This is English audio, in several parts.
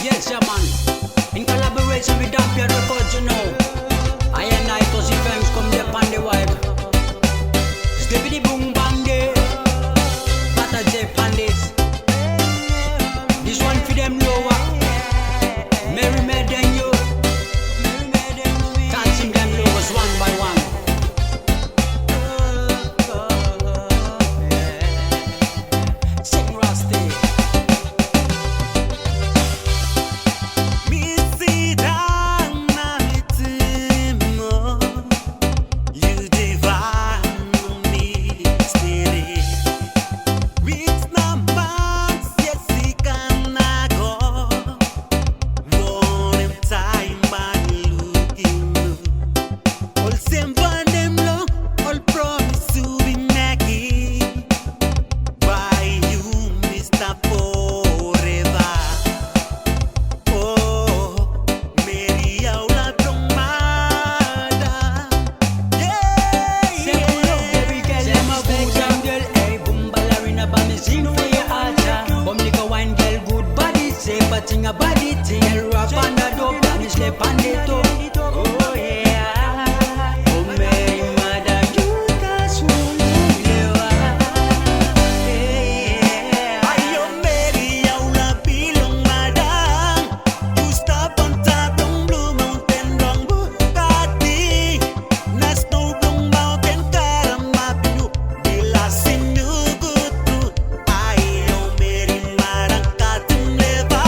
Yes, yeah, man. In collaboration with Tafe Records, you know. I and I, Tosyfhangs, come there on the vibe. Steppity boom bang day. Bata Pandits. This one for them lower. Meri made them you. Dancing them lowers one by one. Sing Rusty. Ting about it, tell rap and a dope, and it's left on the top. Oh yeah, oh Meri, mother, you can swoon live. Ayo Meri, Yaula, bilong madang. You stop on top of Blue Mountain, long Bugatti. Na snow Blue Mountain, Karamapinu, bilasin you good too. Ayo Meri, marang katim leva.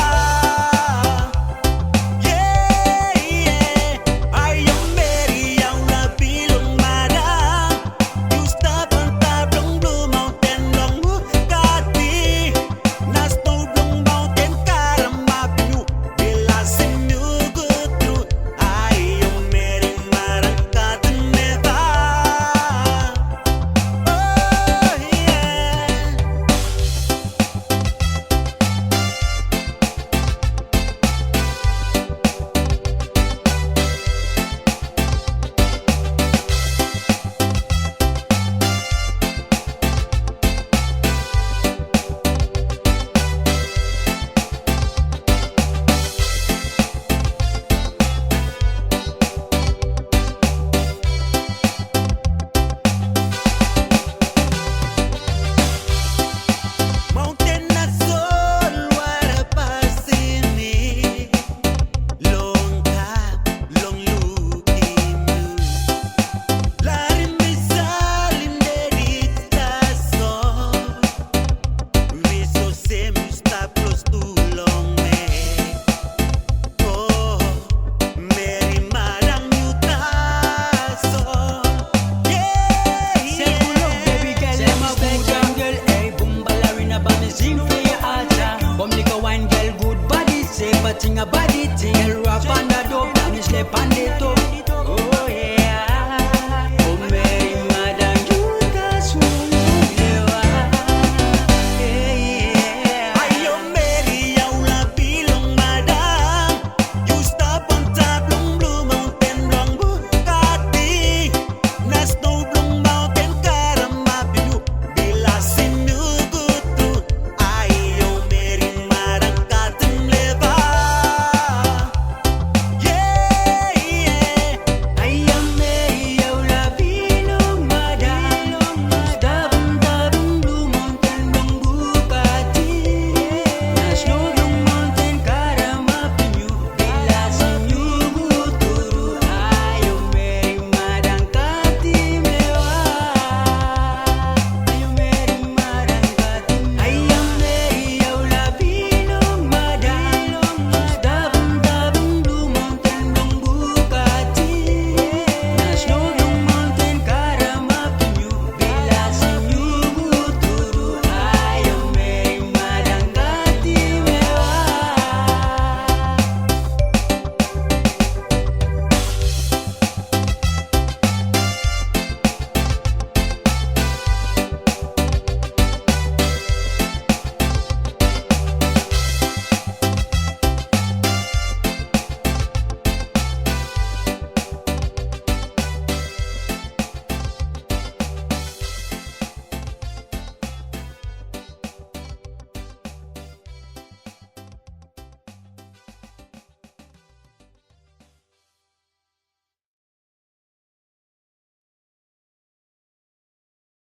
Ting about it, tell rap and a dope, and it's left on the top.